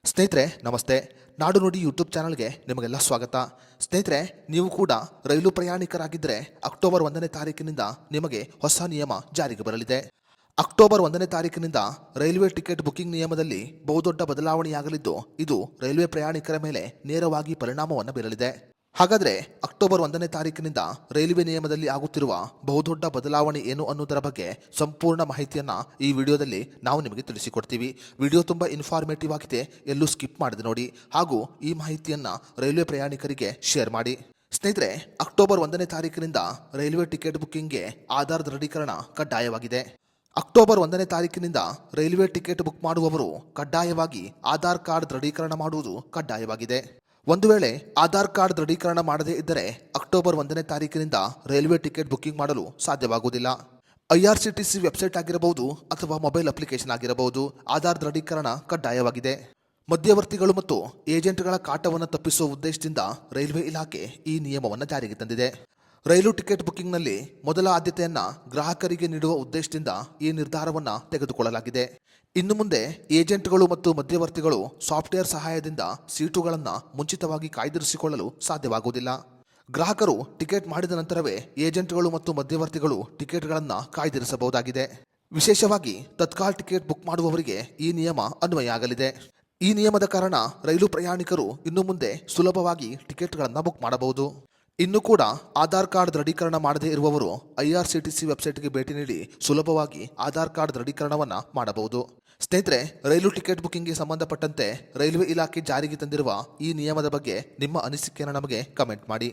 ಸ್ನೇಹಿತರೆ ನಮಸ್ತೆ. ನಾಡು ನುಡಿ ಯೂಟ್ಯೂಬ್ ಚಾನಲ್ಗೆ ನಿಮಗೆಲ್ಲ ಸ್ವಾಗತ. ಸ್ನೇಹಿತರೆ, ನೀವು ಕೂಡ ರೈಲು ಪ್ರಯಾಣಿಕರಾಗಿದ್ದರೆ ಅಕ್ಟೋಬರ್ 1ನೇ ತಾರೀಕಿನಿಂದ ನಿಮಗೆ ಹೊಸ ನಿಯಮ ಜಾರಿಗೆ ಬರಲಿದೆ. ಅಕ್ಟೋಬರ್ 1ನೇ ತಾರೀಕಿನಿಂದ ರೈಲ್ವೆ ಟಿಕೆಟ್ ಬುಕಿಂಗ್ ನಿಯಮದಲ್ಲಿ ಬಹುದೊಡ್ಡ ಬದಲಾವಣೆಯಾಗಲಿದ್ದು, ಇದು ರೈಲ್ವೆ ಪ್ರಯಾಣಿಕರ ಮೇಲೆ ನೇರವಾಗಿ ಪರಿಣಾಮವನ್ನು ಬೀರಲಿದೆ. ಹಾಗಾದರೆ ಅಕ್ಟೋಬರ್ 1ನೇ ತಾರೀಕಿನಿಂದ ರೈಲ್ವೆ ನಿಯಮದಲ್ಲಿ ಆಗುತ್ತಿರುವ ಬಹುದೊಡ್ಡ ಬದಲಾವಣೆ ಏನು ಅನ್ನೋದರ ಬಗ್ಗೆ ಸಂಪೂರ್ಣ ಮಾಹಿತಿಯನ್ನು ಈ ವಿಡಿಯೋದಲ್ಲಿ ನಾವು ನಿಮಗೆ ತಿಳಿಸಿಕೊಡ್ತೀವಿ. ವಿಡಿಯೋ ತುಂಬ ಇನ್ಫಾರ್ಮೇಟಿವ್ ಆಗಿದೆ, ಎಲ್ಲೂ ಸ್ಕಿಪ್ ಮಾಡದೆ ನೋಡಿ. ಹಾಗೂ ಈ ಮಾಹಿತಿಯನ್ನು ರೈಲ್ವೆ ಪ್ರಯಾಣಿಕರಿಗೆ ಶೇರ್ ಮಾಡಿ. ಸ್ನೇಹಿತರೆ, ಅಕ್ಟೋಬರ್ 1ನೇ ತಾರೀಕಿನಿಂದ ರೈಲ್ವೆ ಟಿಕೆಟ್ ಬುಕಿಂಗ್ಗೆ ಆಧಾರ್ ದೃಢೀಕರಣ ಕಡ್ಡಾಯವಾಗಿದೆ. ಅಕ್ಟೋಬರ್ 1ನೇ ತಾರೀಕಿನಿಂದ ರೈಲ್ವೆ ಟಿಕೆಟ್ ಬುಕ್ ಮಾಡುವವರು ಕಡ್ಡಾಯವಾಗಿ ಆಧಾರ್ ಕಾರ್ಡ್ ದೃಢೀಕರಣ ಮಾಡುವುದು ಕಡ್ಡಾಯವಾಗಿದೆ. ಒಂದು ವೇಳೆ ಆಧಾರ್ ಕಾರ್ಡ್ ದೃಢೀಕರಣ ಮಾಡದೇ ಇದ್ದರೆ ಅಕ್ಟೋಬರ್ 1ನೇ ತಾರೀಕಿನಿಂದ ರೈಲ್ವೆ ಟಿಕೆಟ್ ಬುಕಿಂಗ್ ಮಾಡಲು ಸಾಧ್ಯವಾಗುವುದಿಲ್ಲ. IRCTC ವೆಬ್ಸೈಟ್ ಆಗಿರಬಹುದು ಅಥವಾ ಮೊಬೈಲ್ ಅಪ್ಲಿಕೇಶನ್ ಆಗಿರಬಹುದು, ಆಧಾರ್ ದೃಢೀಕರಣ ಕಡ್ಡಾಯವಾಗಿದೆ. ಮಧ್ಯವರ್ತಿಗಳು ಮತ್ತು ಏಜೆಂಟ್ಗಳ ಕಾಟವನ್ನು ತಪ್ಪಿಸುವ ಉದ್ದೇಶದಿಂದ ರೈಲ್ವೆ ಇಲಾಖೆ ಈ ನಿಯಮವನ್ನು ಜಾರಿಗೆ ತಂದಿದೆ. ರೈಲು ಟಿಕೆಟ್ ಬುಕಿಂಗ್ನಲ್ಲಿ ಮೊದಲ ಆದ್ಯತೆಯನ್ನು ಗ್ರಾಹಕರಿಗೆ ನೀಡುವ ಉದ್ದೇಶದಿಂದ ಈ ನಿರ್ಧಾರವನ್ನು ತೆಗೆದುಕೊಳ್ಳಲಾಗಿದೆ. ಇನ್ನು ಮುಂದೆ ಏಜೆಂಟ್ಗಳು ಮತ್ತು ಮಧ್ಯವರ್ತಿಗಳು ಸಾಫ್ಟ್ವೇರ್ ಸಹಾಯದಿಂದ ಸೀಟುಗಳನ್ನು ಮುಂಚಿತವಾಗಿ ಕಾಯ್ದಿರಿಸಿಕೊಳ್ಳಲು ಸಾಧ್ಯವಾಗುವುದಿಲ್ಲ. ಗ್ರಾಹಕರು ಟಿಕೆಟ್ ಮಾಡಿದ ನಂತರವೇ ಏಜೆಂಟ್ಗಳು ಮತ್ತು ಮಧ್ಯವರ್ತಿಗಳು ಟಿಕೆಟ್ಗಳನ್ನು ಕಾಯ್ದಿರಿಸಬಹುದಾಗಿದೆ. ವಿಶೇಷವಾಗಿ ತತ್ಕಾಲ್ ಟಿಕೆಟ್ ಬುಕ್ ಮಾಡುವವರಿಗೆ ಈ ನಿಯಮ ಅನ್ವಯ ಆಗಲಿದೆ. ಈ ನಿಯಮದ ಕಾರಣ ರೈಲು ಪ್ರಯಾಣಿಕರು ಇನ್ನು ಮುಂದೆ ಸುಲಭವಾಗಿ ಟಿಕೆಟ್ಗಳನ್ನು ಬುಕ್ ಮಾಡಬಹುದು. ಇನ್ನು ಕೂಡ ಆಧಾರ್ ಕಾರ್ಡ್ ದೃಢೀಕರಣ ಮಾಡದೇ ಇರುವವರು IRCTC ವೆಬ್ಸೈಟ್ಗೆ ಭೇಟಿ ನೀಡಿ ಸುಲಭವಾಗಿ ಆಧಾರ್ ಕಾರ್ಡ್ ದೃಢೀಕರಣವನ್ನು ಮಾಡಬಹುದು. ಸ್ನೇಹಿತರೆ, ರೈಲು ಟಿಕೆಟ್ ಬುಕಿಂಗ್ಗೆ ಸಂಬಂಧಪಟ್ಟಂತೆ ರೈಲ್ವೆ ಇಲಾಖೆ ಜಾರಿಗೆ ತಂದಿರುವ ಈ ನಿಯಮದ ಬಗ್ಗೆ ನಿಮ್ಮ ಅನಿಸಿಕೆಯನ್ನು ನಮಗೆ ಕಮೆಂಟ್ ಮಾಡಿ.